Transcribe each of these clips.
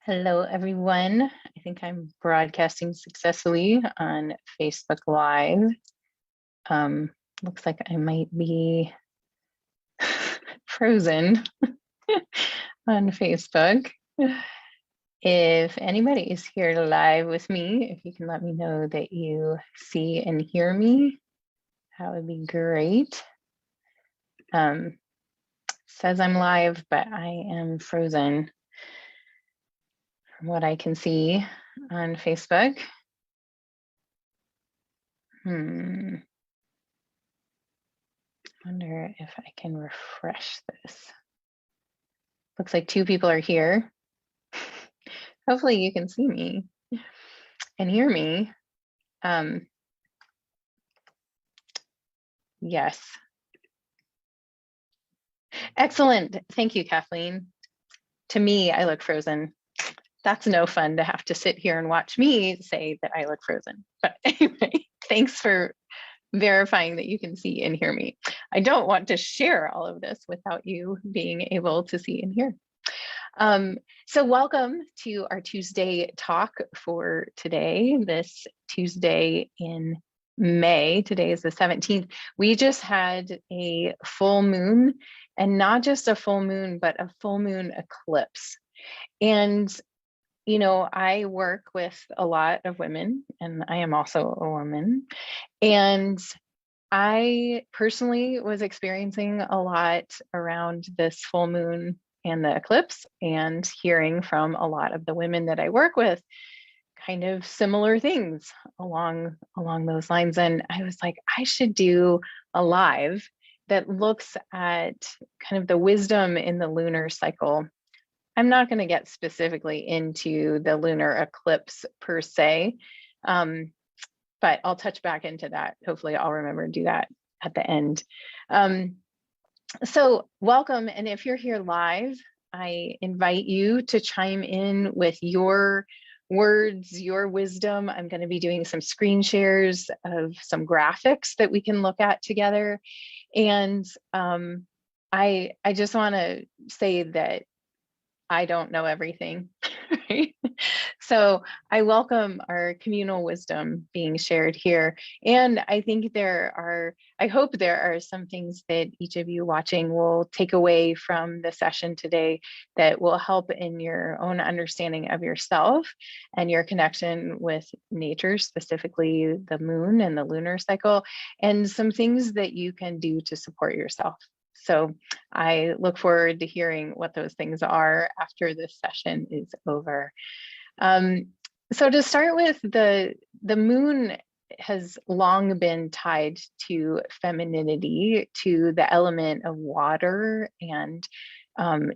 Hello, everyone. I think I'm broadcasting successfully on Facebook Live. Looks like I might be frozen on Facebook. If anybody is here live with me, if you can let me know that you see and hear me, that would be great. Says I'm live, but I am frozen from what I can see on Facebook. Wonder if I can refresh this. Looks like two people are here. Hopefully you can see me and hear me. Yes. Excellent. Thank you, Kathleen. To me, I look frozen. That's no fun to have to sit here and watch me say that I look frozen. But anyway, thanks for verifying that you can see and hear me. I don't want to share all of this without you being able to see and hear. So welcome to our Tuesday talk for today, this Tuesday in May. Today is the 17th. We just had a full moon, and not just a full moon, but a full moon eclipse. And you know, I work with a lot of women, and I am also a woman. And I personally was experiencing a lot around this full moon and the eclipse, and hearing from a lot of the women that I work with kind of similar things along those lines. And I was like, I should do a live that looks at kind of the wisdom in the lunar cycle. I'm not going to get specifically into the lunar eclipse per se, but I'll touch back into that. Hopefully I'll remember to do that at the end. So welcome. And if you're here live, I invite you to chime in with your words, your wisdom. I'm going to be doing some screen shares of some graphics that we can look at together. And I just want to say that I don't know everything, right? So I welcome our communal wisdom being shared here. And I think I hope there are some things that each of you watching will take away from the session today that will help in your own understanding of yourself and your connection with nature, specifically the moon and the lunar cycle, and some things that you can do to support yourself. So I look forward to hearing what those things are after this session is over. So to start with, the moon has long been tied to femininity, to the element of water and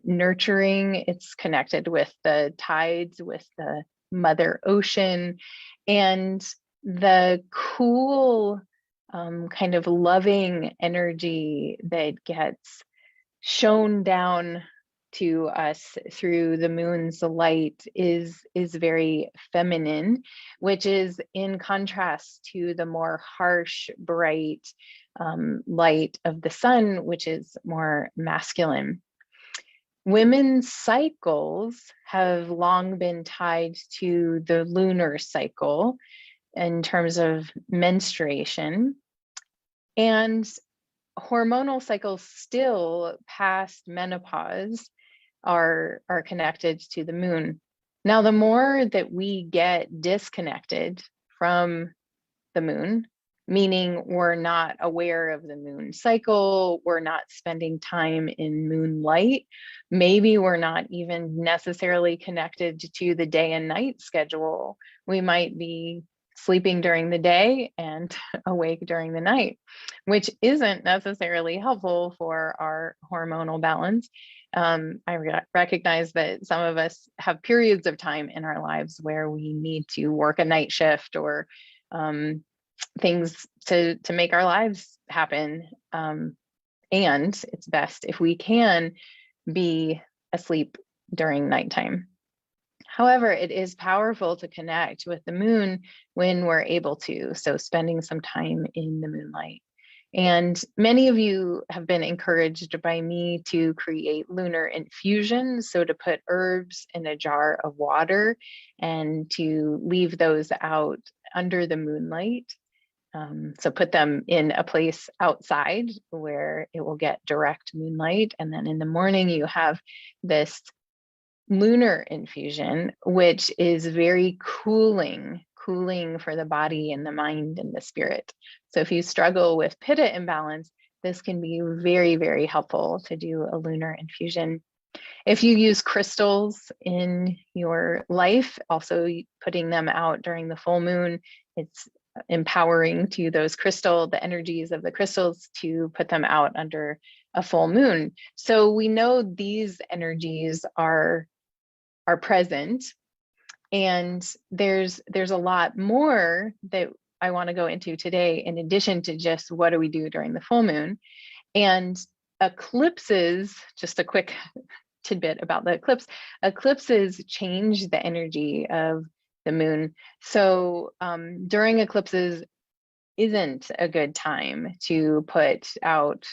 nurturing. It's connected with the tides, with the Mother Ocean, and the cool kind of loving energy that gets shown down to us through the moon's light is very feminine, which is in contrast to the more harsh, bright light of the sun, which is more masculine. Women's cycles have long been tied to the lunar cycle in terms of menstruation, and hormonal cycles still past menopause are connected to the moon. Now, the more that we get disconnected from the moon, meaning we're not aware of the moon cycle, we're not spending time in moonlight, maybe we're not even necessarily connected to the day and night schedule. We might be sleeping during the day and awake during the night, which isn't necessarily helpful for our hormonal balance. I recognize that some of us have periods of time in our lives where we need to work a night shift or things to make our lives happen. And it's best if we can be asleep during nighttime. However, it is powerful to connect with the moon when we're able to. So spending some time in the moonlight And many of you have been encouraged by me to create lunar infusions. So to put herbs in a jar of water and to leave those out under the moonlight. So put them in a place outside where it will get direct moonlight. And then in the morning, you have this lunar infusion, which is very cooling for the body and the mind and the spirit. So if you struggle with pitta imbalance, this can be very, very helpful to do a lunar infusion. If you use crystals in your life, also putting them out during the full moon, it's empowering to those the energies of the crystals to put them out under a full moon. So we know these energies are present. And there's a lot more that I want to go into today, in addition to just what do we do during the full moon. And eclipses, just a quick tidbit about the eclipses change the energy of the moon. So during eclipses isn't a good time to put out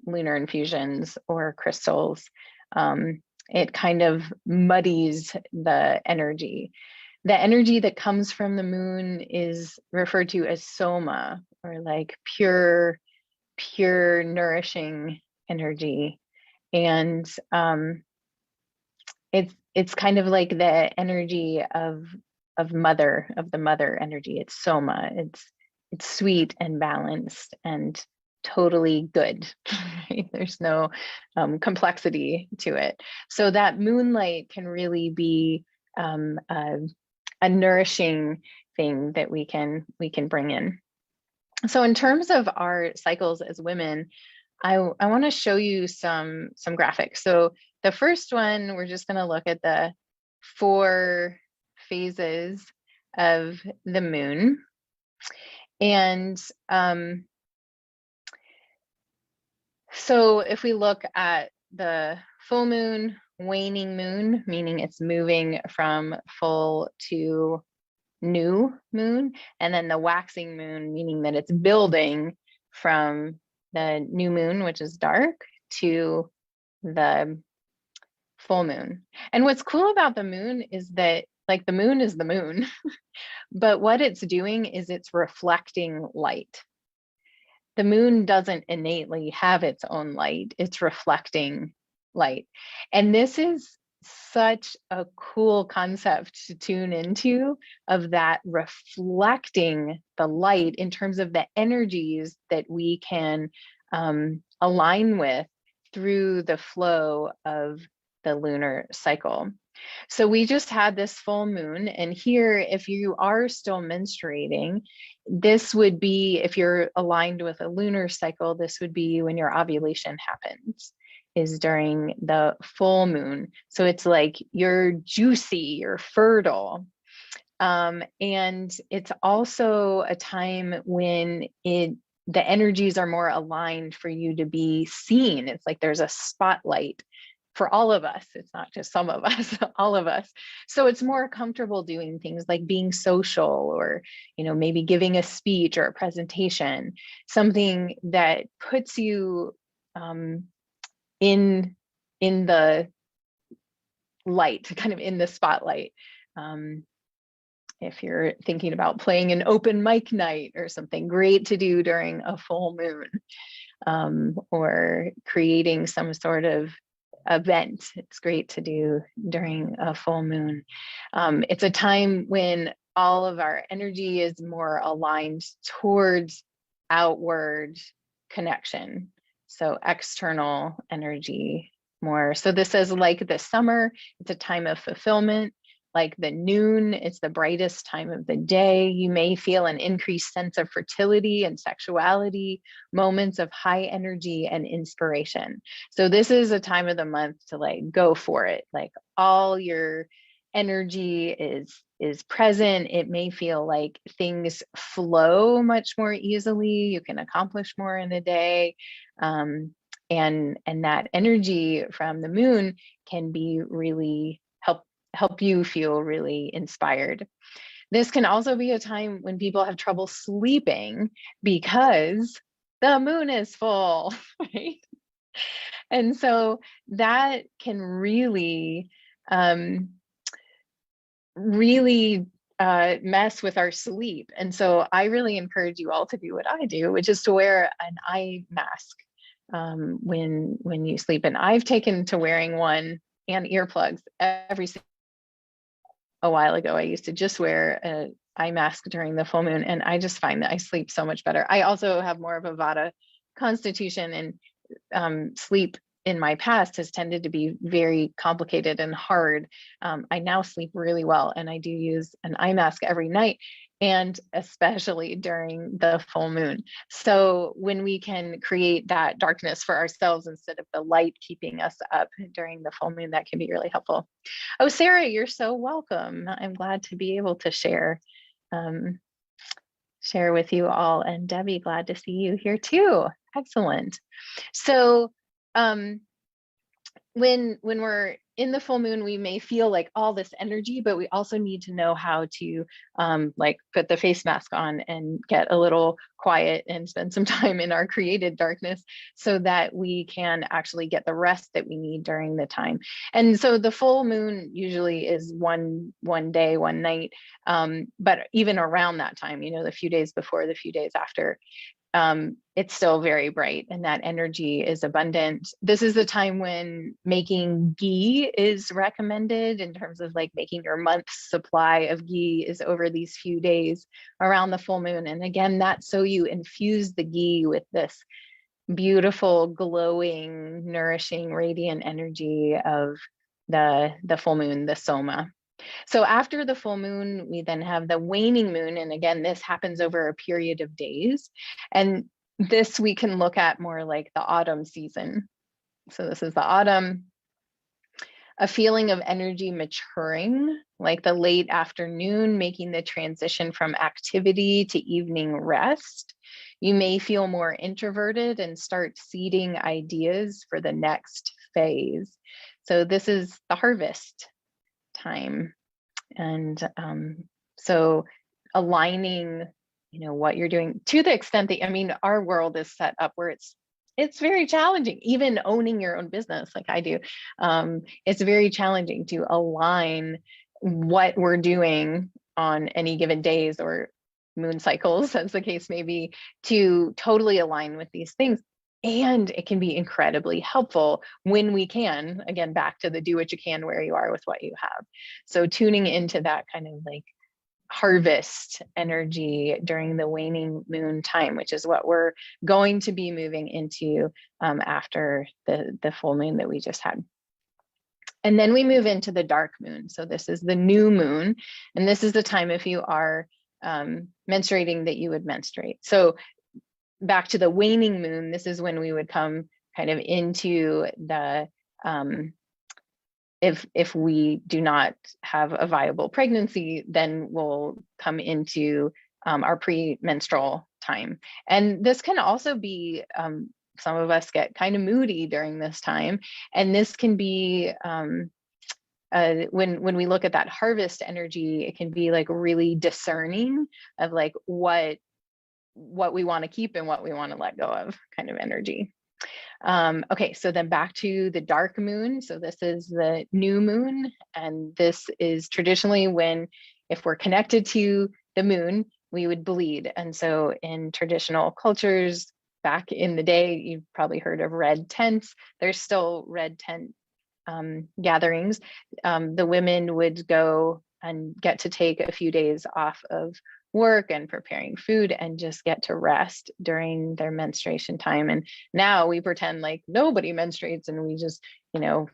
lunar infusions or crystals. It kind of muddies the energy. The energy that comes from the moon is referred to as soma, or like pure nourishing energy. And it's kind of like the energy of the mother energy. It's soma. It's sweet and balanced and totally good. There's no complexity to it. So that moonlight can really be a nourishing thing that we can bring in. So in terms of our cycles as women, I want to show you some graphics. So the first one, we're just going to look at the 4 phases of the moon. And so if we look at the full moon, waning moon, meaning it's moving from full to new moon, and then the waxing moon, meaning that it's building from the new moon, which is dark, to the full moon. And what's cool about the moon is that, like, the moon is the moon, but what it's doing is it's reflecting light. The moon doesn't innately have its own light, it's reflecting light. And this is such a cool concept to tune into, of that reflecting the light in terms of the energies that we can align with through the flow of the lunar cycle. So we just had this full moon, and here, if you are still menstruating, this would be, if you're aligned with a lunar cycle, this would be when your ovulation happens, is during the full moon. So it's like you're juicy, you're fertile. And it's also a time when the energies are more aligned for you to be seen. It's like there's a spotlight for all of us. It's not just some of us, all of us. So it's more comfortable doing things like being social, or, maybe giving a speech or a presentation, something that puts you in the light, kind of in the spotlight. If you're thinking about playing an open mic night or something, great to do during a full moon, or creating some sort of event, it's great to do during a full moon. It's a time when all of our energy is more aligned towards outward connection. So external energy more. So this is like the summer, it's a time of fulfillment. Like the noon, it's the brightest time of the day. You may feel an increased sense of fertility and sexuality, moments of high energy and inspiration. So this is a time of the month to like go for it. Like all your energy is present. It may feel like things flow much more easily. You can accomplish more in a day. And that energy from the moon can be really help you feel really inspired. This can also be a time when people have trouble sleeping because the moon is full, right? And so that can really, um, really mess with our sleep. And so I really encourage you all to do what I do, which is to wear an eye mask when you sleep. And I've taken to wearing one and earplugs every a while ago. I used to just wear an eye mask during the full moon, and I just find that I sleep so much better. I also have more of a Vata constitution, and sleep in my past has tended to be very complicated and hard. I now sleep really well, and I do use an eye mask every night, and especially during the full moon. So when we can create that darkness for ourselves instead of the light keeping us up during the full moon, that can be really helpful. Oh, Sarah, you're so welcome. I'm glad to be able to um, share with you all. And Debbie, glad to see you here too. Excellent. So when we're in the full moon, we may feel like all this energy, but we also need to know how to like put the face mask on and get a little quiet and spend some time in our created darkness so that we can actually get the rest that we need during the time. And so the full moon usually is one day, one night, but even around that time, you know, the few days before, the few days after, it's still very bright and that energy is abundant. This is the time when making ghee is recommended in terms of like making your month's supply of ghee is over these few days around the full moon. And again, that's so you infuse the ghee with this beautiful, glowing, nourishing, radiant energy of the full moon, the soma. So after the full moon, we then have the waning moon. And again, this happens over a period of days. And this we can look at more like the autumn season. So this is the autumn, a feeling of energy maturing, like the late afternoon, making the transition from activity to evening rest. You may feel more introverted and start seeding ideas for the next phase. So this is the harvest time. And so aligning, you know, what you're doing to the extent that, I mean, our world is set up where it's very challenging, even owning your own business like I do. It's very challenging to align what we're doing on any given days or moon cycles, as the case may be, to totally align with these things. And it can be incredibly helpful when we can, again, back to the do what you can where you are with what you have. So tuning into that kind of like harvest energy during the waning moon time, which is what we're going to be moving into after the full moon that we just had. And then we move into the dark moon. So this is the new moon. And this is the time if you are menstruating that you would menstruate. So back to the waning moon, this is when we would come kind of into the, if we do not have a viable pregnancy, then we'll come into our premenstrual time. And this can also be, some of us get kind of moody during this time. And this can be, when we look at that harvest energy, it can be like really discerning of like what we want to keep and what we want to let go of kind of energy. Okay, so then back to the dark moon. So this is the new moon, and this is traditionally when, if we're connected to the moon, we would bleed. And so in traditional cultures back in the day, you've probably heard of red tents. There's still red tent gatherings. The women would go and get to take a few days off of work and preparing food and just get to rest during their menstruation time. And now we pretend like nobody menstruates and we just, you know,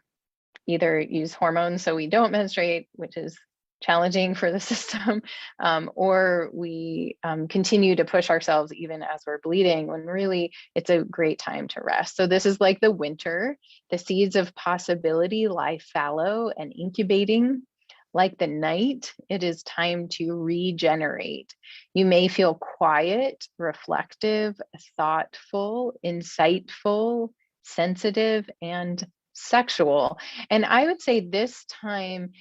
either use hormones so we don't menstruate, which is challenging for the system, or we continue to push ourselves even as we're bleeding, when really it's a great time to rest. So this is like the winter. The seeds of possibility lie fallow and incubating. Like the night, it is time to regenerate. You may feel quiet, reflective, thoughtful, insightful, sensitive, and sexual. And I would say this time,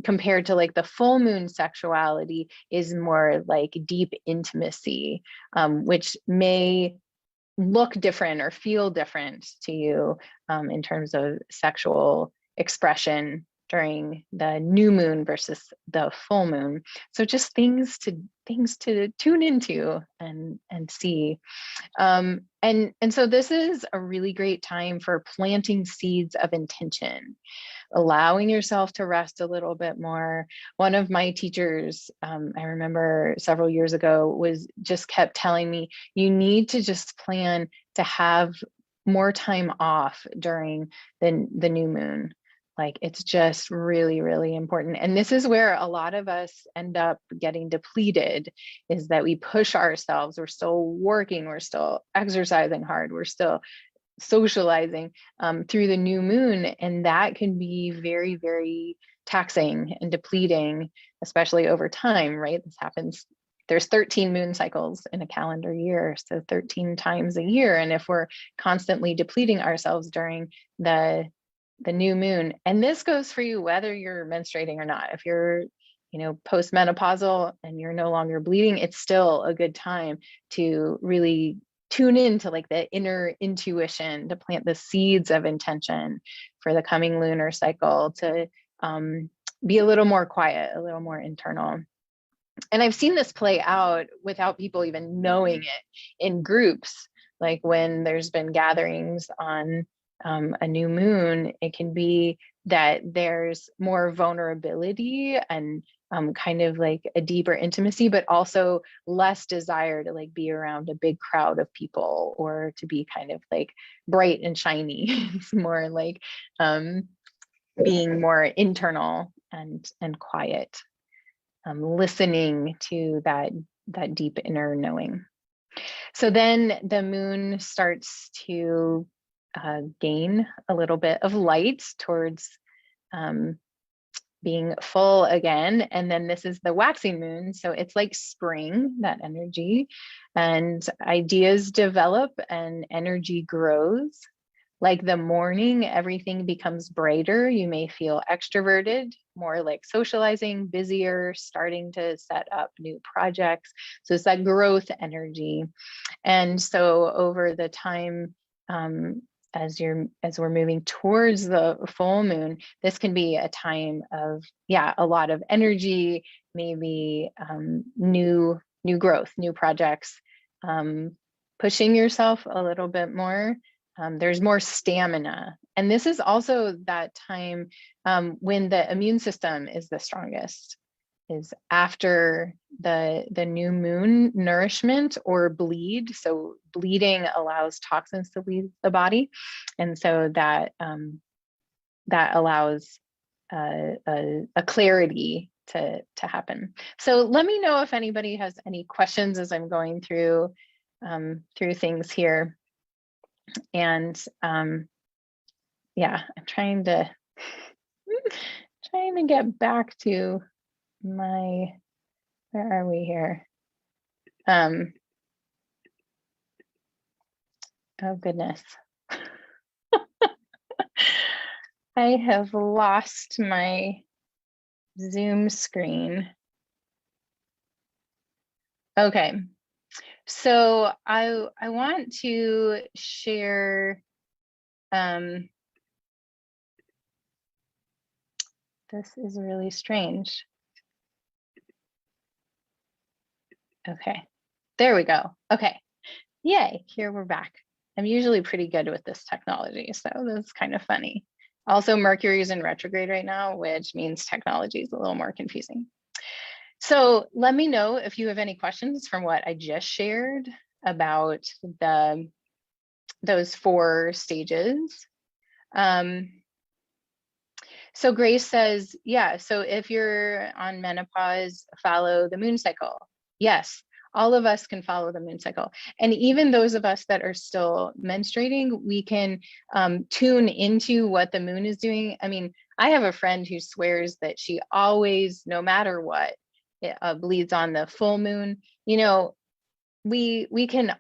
compared to like the full moon sexuality, is more like deep intimacy, which may look different or feel different to you in terms of sexual expression during the new moon versus the full moon. So just things to tune into and see. And so this is a really great time for planting seeds of intention, allowing yourself to rest a little bit more. One of my teachers, I remember several years ago, was just kept telling me, you need to just plan to have more time off during the new moon. Like, it's just really, really important. And this is where a lot of us end up getting depleted, is that we push ourselves. We're still working, we're still exercising hard, we're still socializing through the new moon. And that can be very, very taxing and depleting, especially over time, right? This happens. There's 13 moon cycles in a calendar year, so 13 times a year. And if we're constantly depleting ourselves during the new moon, and this goes for you whether you're menstruating or not. If you're, postmenopausal and you're no longer bleeding, it's still a good time to really tune into like the inner intuition, to plant the seeds of intention for the coming lunar cycle, to be a little more quiet, a little more internal. And I've seen this play out without people even knowing it in groups. Like when there's been gatherings on a new moon, it can be that there's more vulnerability and kind of like a deeper intimacy, but also less desire to like be around a big crowd of people or to be kind of like bright and shiny. It's more like being more internal and quiet, listening to that deep inner knowing. So then the moon starts to gain a little bit of light towards being full again. And then this is the waxing moon. So it's like spring, that energy, and ideas develop and energy grows. Like the morning, everything becomes brighter. You may feel extroverted, more like socializing, busier, starting to set up new projects. So it's that growth energy. And so over the time, as we're moving towards the full moon, this can be a time of, a lot of energy, maybe new growth, new projects, pushing yourself a little bit more. There's more stamina. And this is also that time when the immune system is the strongest, is after the new moon nourishment or bleed. So bleeding allows toxins to leave the body. And so that allows a clarity to happen. So let me know if anybody has any questions as I'm going through things here. And I'm trying to get back to where are we here? Oh goodness. I have lost my Zoom screen. Okay. So I want to share this is really strange. Okay, there we go. Okay, yay, here we're back. I'm usually pretty good with this technology, so that's kind of funny. Also, Mercury is in retrograde right now, which means technology is a little more confusing. So let me know if you have any questions from what I just shared about those 4 stages. So Grace says, yeah, so if you're on menopause, follow the moon cycle. Yes, all of us can follow the moon cycle. And even those of us that are still menstruating, we can tune into what the moon is doing. I mean, I have a friend who swears that she always, no matter what, bleeds on the full moon. We can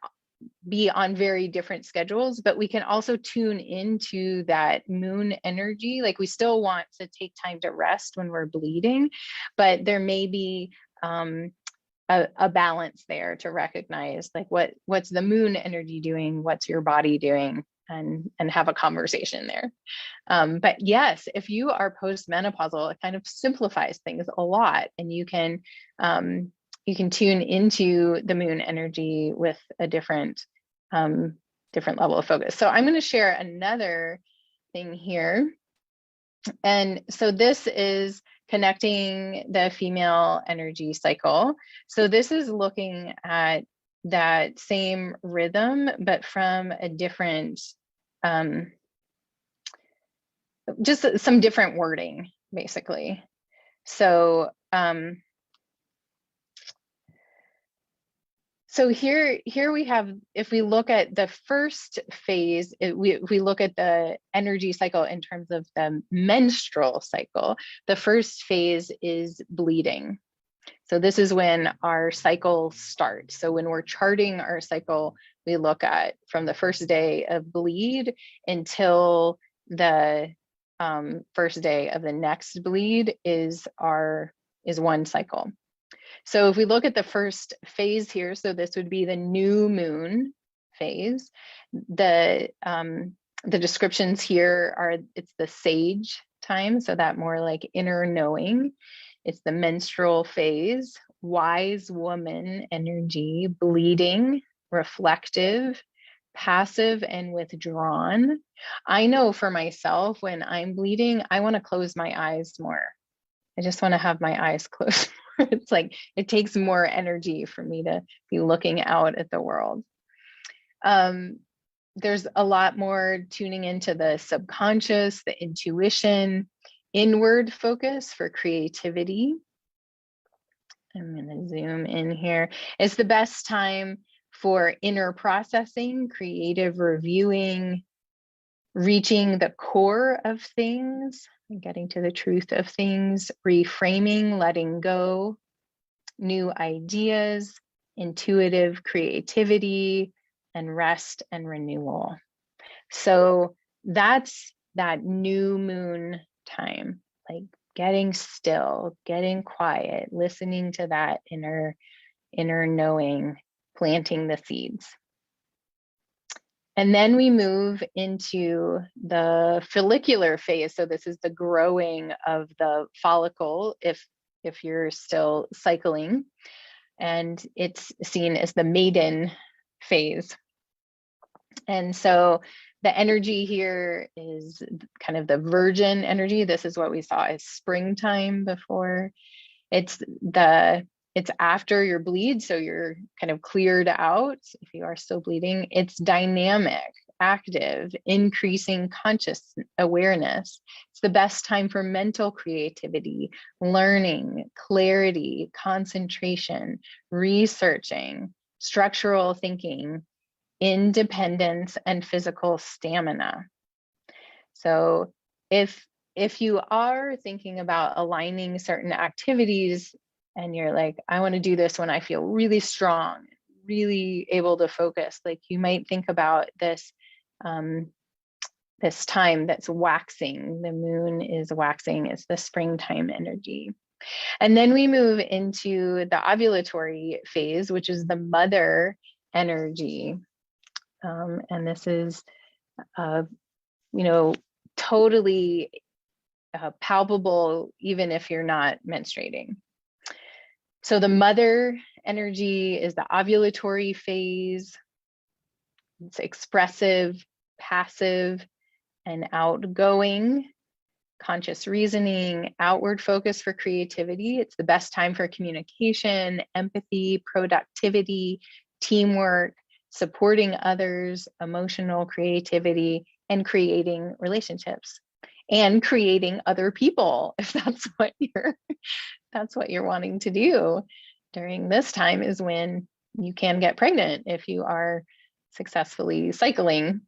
be on very different schedules, but we can also tune into that moon energy. Like, we still want to take time to rest when we're bleeding, but there may be a balance there to recognize like what's the moon energy doing, what's your body doing, and have a conversation there. But yes, if you are postmenopausal, it kind of simplifies things a lot, and you can tune into the moon energy with a different level of focus. So I'm going to share another thing here. And so this is connecting the female energy cycle. So this is looking at that same rhythm, but from a different, just some different wording, basically. So, so here we have, if we look at the first phase, we look at the energy cycle in terms of the menstrual cycle. The first phase is bleeding. So this is when our cycle starts. So when we're charting our cycle, we look at from the first day of bleed until the first day of the next bleed is one cycle. So if we look at the first phase here, so this would be the new moon phase. The descriptions here are, it's the sage time, so that more like inner knowing. It's the menstrual phase, wise woman energy, bleeding, reflective, passive, and withdrawn. I know for myself, when I'm bleeding, I want to close my eyes more. I just want to have my eyes closed. It's like, it takes more energy for me to be looking out at the world. There's a lot more tuning into the subconscious, the intuition, inward focus for creativity. I'm going to zoom in here. It's the best time for inner processing, creative reviewing, reaching the core of things, getting to the truth of things, reframing, letting go, new ideas, intuitive creativity, and rest and renewal. So that's that new moon time, like getting still, getting quiet, listening to that inner knowing, planting the seeds. And then we move into the follicular phase. So this is the growing of the follicle if you're still cycling, and it's seen as the maiden phase. And so the energy here is kind of the virgin energy. This is what we saw as springtime before. It's after your bleed, so you're kind of cleared out if you are still bleeding. It's dynamic, active, increasing conscious awareness. It's the best time for mental creativity, learning, clarity, concentration, researching, structural thinking, independence, and physical stamina. So if you are thinking about aligning certain activities and you're like, I want to do this when I feel really strong, really able to focus, like you might think about this this time that's waxing. The moon is waxing. It's the springtime energy. And then we move into the ovulatory phase, which is the mother energy. And this is, totally palpable, even if you're not menstruating. So the mother energy is the ovulatory phase. It's expressive, passive, and outgoing, conscious reasoning, outward focus for creativity. It's the best time for communication, empathy, productivity, teamwork, supporting others, emotional creativity, and creating relationships and creating other people, if that's what you're wanting to do. During this time is when you can get pregnant if you are successfully cycling.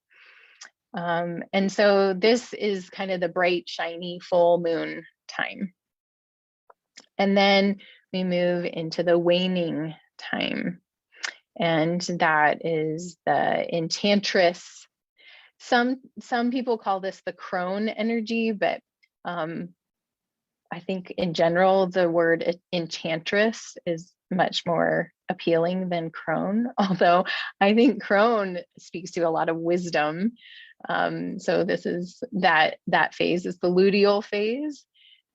And so this is kind of the bright, shiny, full moon time. And then we move into the waning time. And that is the enchantress. Some people call this the crone energy, but I think in general, the word enchantress is much more appealing than crone, although I think crone speaks to a lot of wisdom. So this is that phase is the luteal phase,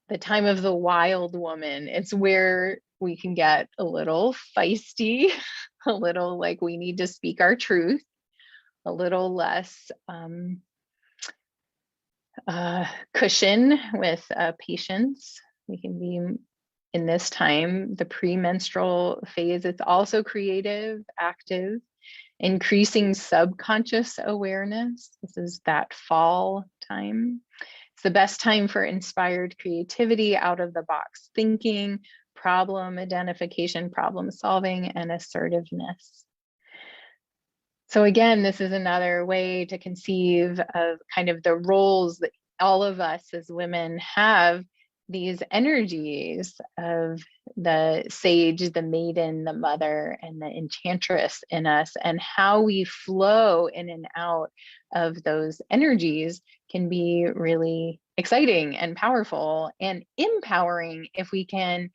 the time of the wild woman. It's where we can get a little feisty, a little like we need to speak our truth, a little less cushion with patience. We can be in this time, the premenstrual phase. It's also creative, active, increasing subconscious awareness. This is that fall time. It's the best time for inspired creativity, out of the box thinking, problem identification, problem solving, and assertiveness. So again, this is another way to conceive of kind of the roles that all of us as women have, these energies of the sage, the maiden, the mother, and the enchantress in us, and how we flow in and out of those energies can be really exciting and powerful and empowering if we can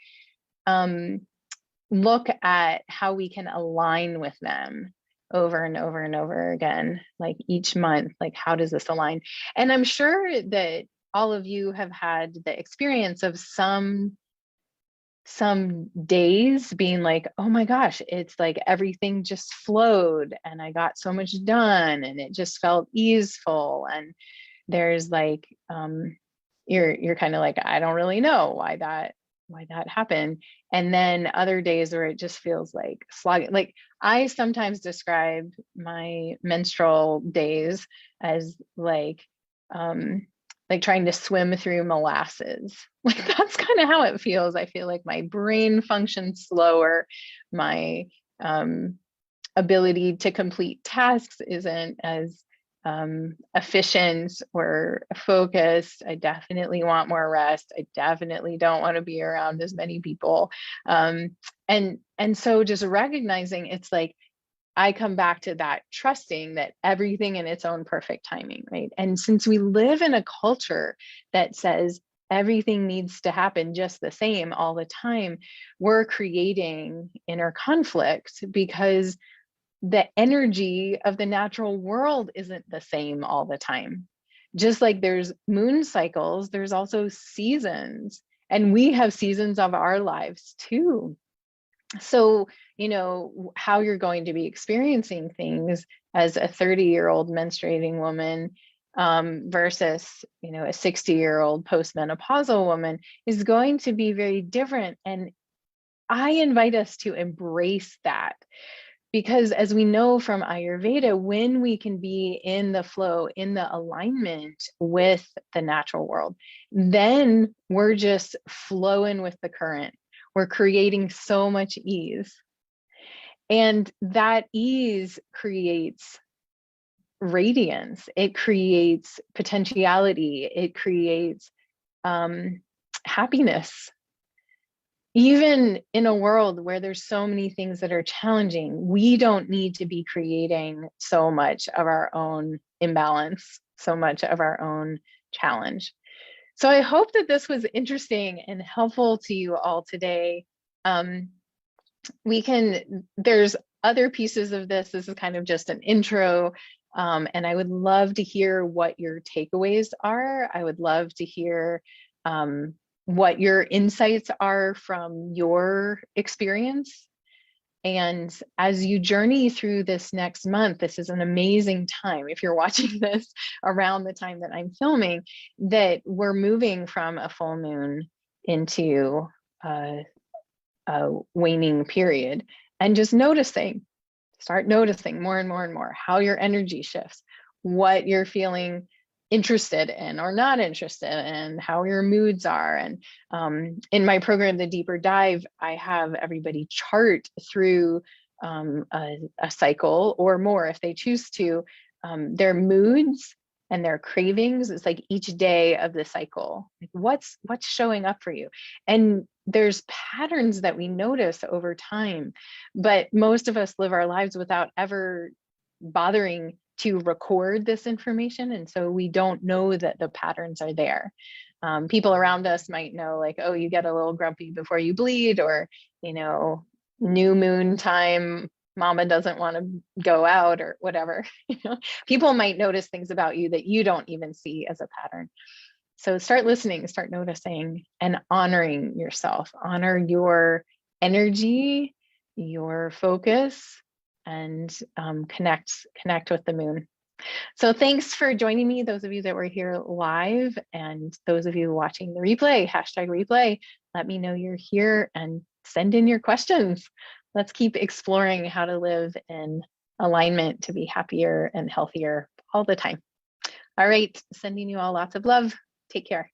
look at how we can align with them over and over and over again, like each month, like how does this align? And I'm sure that all of you have had the experience of some days being like, oh my gosh, it's like everything just flowed and I got so much done and it just felt easeful. And there's like, you're kind of like, I don't really know why that happened. And then other days where it just feels like slogging. Like I sometimes describe my menstrual days as like trying to swim through molasses. Like that's kind of how it feels. I feel like my brain functions slower. My ability to complete tasks isn't as efficient or focused. I definitely want more rest. I definitely don't want to be around as many people. And so just recognizing it's like, I come back to that trusting that everything in its own perfect timing, right? And since we live in a culture that says everything needs to happen just the same all the time, we're creating inner conflict because the energy of the natural world isn't the same all the time. Just like there's moon cycles, there's also seasons, and we have seasons of our lives too. So, how you're going to be experiencing things as a 30-year-old menstruating woman versus, a 60-year-old postmenopausal woman is going to be very different. And I invite us to embrace that. Because as we know from Ayurveda, when we can be in the flow, in the alignment with the natural world, then we're just flowing with the current. We're creating so much ease. And that ease creates radiance. It creates potentiality. It creates happiness. Even in a world where there's so many things that are challenging, we don't need to be creating so much of our own imbalance, so much of our own challenge. So I hope that this was interesting and helpful to you all today. There's other pieces of this. This is kind of just an intro. And I would love to hear what your takeaways are. I would love to hear what your insights are from your experience. And as you journey through this next month, this is an amazing time. If you're watching this around the time that I'm filming, that we're moving from a full moon into a waning period, and just start noticing more and more and more how your energy shifts, what you're feeling interested in or not interested in, how your moods are. And in my program, The Deeper Dive, I have everybody chart through a cycle or more if they choose to, their moods and their cravings. It's like each day of the cycle, like what's showing up for you. And there's patterns that we notice over time, but most of us live our lives without ever bothering to record this information. And so we don't know that the patterns are there. People around us might know, like, oh, you get a little grumpy before you bleed, or, new moon time, mama doesn't want to go out, or whatever. People might notice things about you that you don't even see as a pattern. So start listening, start noticing, and honoring yourself. Honor your energy, your focus, and connect with the moon. So thanks for joining me, those of you that were here live, and those of you watching the replay, #replay. Let me know you're here and send in your questions. Let's keep exploring how to live in alignment to be happier and healthier all the time. All right, sending you all lots of love. Take care.